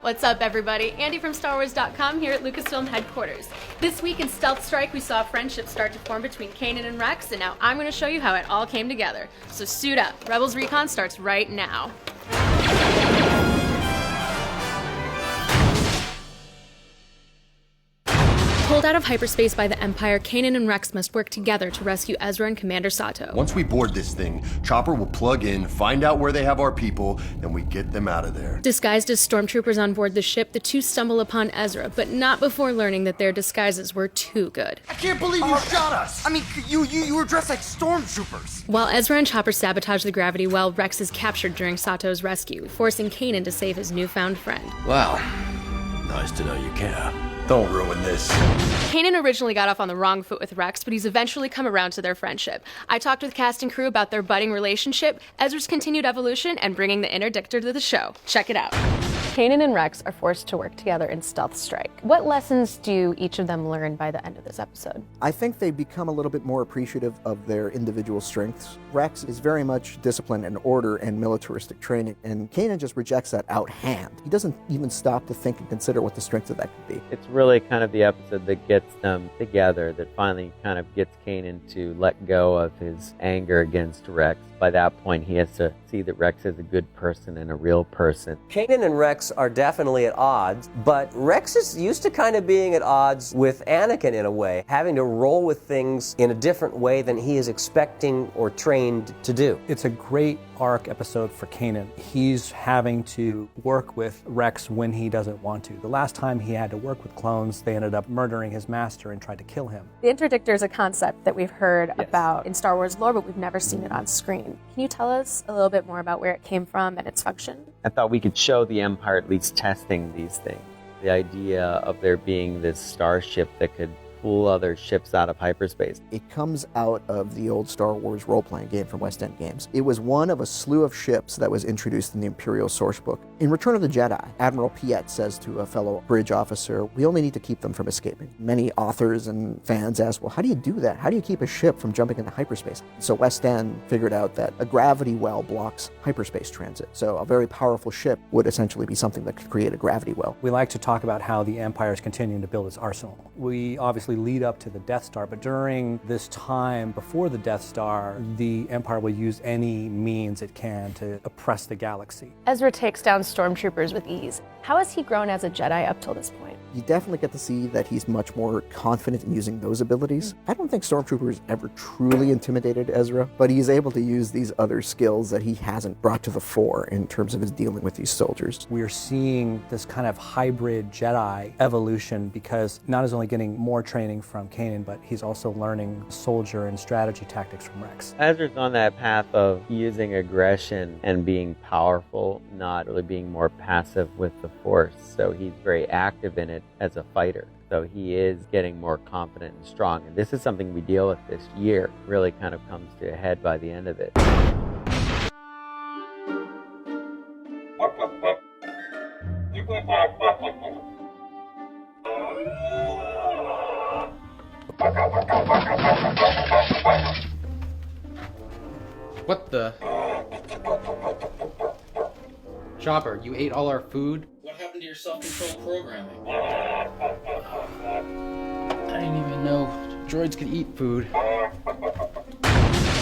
What's up, everybody? Andy from StarWars.com here at Lucasfilm headquarters. This week in Stealth Strike, we saw a friendship start to form between Kanan and Rex, and now I'm going to show you how it all came together. So suit up. Rebels Recon starts right now. Pulled out of hyperspace by the Empire, Kanan and Rex must work together to rescue Ezra and Commander Sato. Once we board this thing, Chopper will plug in, find out where they have our people, then we get them out of there. Disguised as stormtroopers on board the ship, the two stumble upon Ezra, but not before learning that their disguises were too good. I can't believe you shot us! I mean, you were dressed like stormtroopers! While Ezra and Chopper sabotage the gravity well, Rex is captured during Sato's rescue, forcing Kanan to save his newfound friend. Wow. Nice to know you care. Don't ruin this. Kanan originally got off on the wrong foot with Rex, but he's eventually come around to their friendship. I talked with cast and crew about their budding relationship, Ezra's continued evolution, and bringing the interdictor to the show. Check it out. Kanan and Rex are forced to work together in Stealth Strike. What lessons do each of them learn by the end of this episode? I think they become a little bit more appreciative of their individual strengths. Rex is very much discipline and order and militaristic training, and Kanan just rejects that out hand. He doesn't even stop to think and consider what the strength of that could be. It's really kind of the episode that gets them together, that finally kind of gets Kanan to let go of his anger against Rex. By that point, he has to see that Rex is a good person and a real person. Kanan and Rex are definitely at odds, but Rex is used to kind of being at odds with Anakin in a way, having to roll with things in a different way than he is expecting or trained to do. It's a great arc episode for Kanan. He's having to work with Rex when he doesn't want to. The last time he had to work with clones, they ended up murdering his master and tried to kill him. The interdictor is a concept that we've heard about in Star Wars lore, but we've never seen it on screen. Can you tell us a little bit more about where it came from and its function? I thought we could show the Empire at least testing these things. The idea of there being this starship that could pull other ships out of hyperspace. It comes out of the old Star Wars role-playing game from West End Games. It was one of a slew of ships that was introduced in the Imperial source book. In Return of the Jedi, Admiral Piet says to a fellow bridge officer, "We only need to keep them from escaping." Many authors and fans ask, well, how do you do that? How do you keep a ship from jumping into hyperspace? So West End figured out that a gravity well blocks hyperspace transit. So a very powerful ship would essentially be something that could create a gravity well. We like to talk about how the Empire is continuing to build its arsenal. We obviously lead up to the Death Star, but during this time before the Death Star, the Empire will use any means it can to oppress the galaxy. Ezra takes down stormtroopers with ease. How has he grown as a Jedi up till this point? You definitely get to see that he's much more confident in using those abilities. I don't think stormtroopers ever truly intimidated Ezra, but he's able to use these other skills that he hasn't brought to the fore in terms of his dealing with these soldiers. We're seeing this kind of hybrid Jedi evolution because not only getting more training from Kanan, but he's also learning soldier and strategy tactics from Rex. Ezra's on that path of using aggression and being powerful, not really being more passive with the Force. So he's very active in it as a fighter. So he is getting more confident and strong. And this is something we deal with this year. Really kind of comes to a head by the end of it. What the? Chopper, you ate all our food? What happened to your self-control programming? I didn't even know droids could eat food.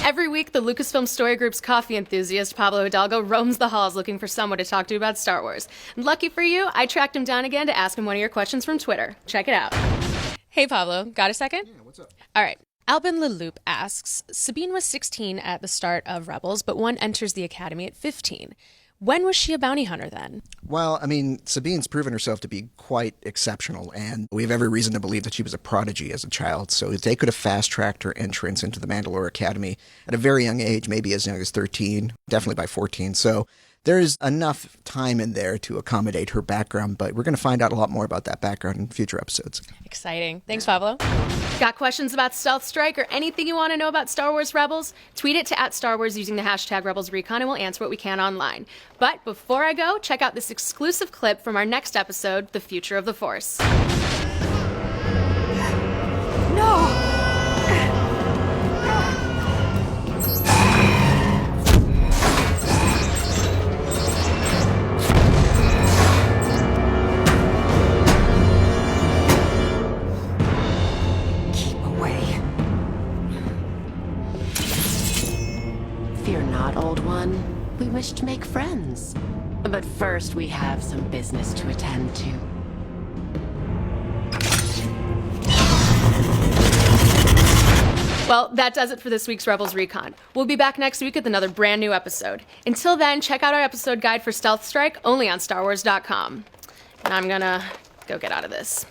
Every week, the Lucasfilm Story Group's coffee enthusiast, Pablo Hidalgo, roams the halls looking for someone to talk to about Star Wars. And lucky for you, I tracked him down again to ask him one of your questions from Twitter. Check it out. Hey, Pablo, got a second? Yeah, what's up? All right. Albin Leloup asks, Sabine was 16 at the start of Rebels, but one enters the Academy at 15. When was she a bounty hunter then? Well, I mean, Sabine's proven herself to be quite exceptional, and we have every reason to believe that she was a prodigy as a child, so they could have fast-tracked her entrance into the Mandalore Academy at a very young age, maybe as young as 13, definitely by 14, so there's enough time in there to accommodate her background, but we're going to find out a lot more about that background in future episodes. Exciting. Thanks, Pablo. Got questions about Stealth Strike or anything you want to know about Star Wars Rebels? Tweet it to @StarWars using the hashtag RebelsRecon and we'll answer what we can online. But before I go, check out this exclusive clip from our next episode, The Future of the Force. No! Fear not, old one. We wish to make friends. But first, we have some business to attend to. Well, that does it for this week's Rebels Recon. We'll be back next week with another brand new episode. Until then, check out our episode guide for Stealth Strike only on StarWars.com. And I'm gonna go get out of this.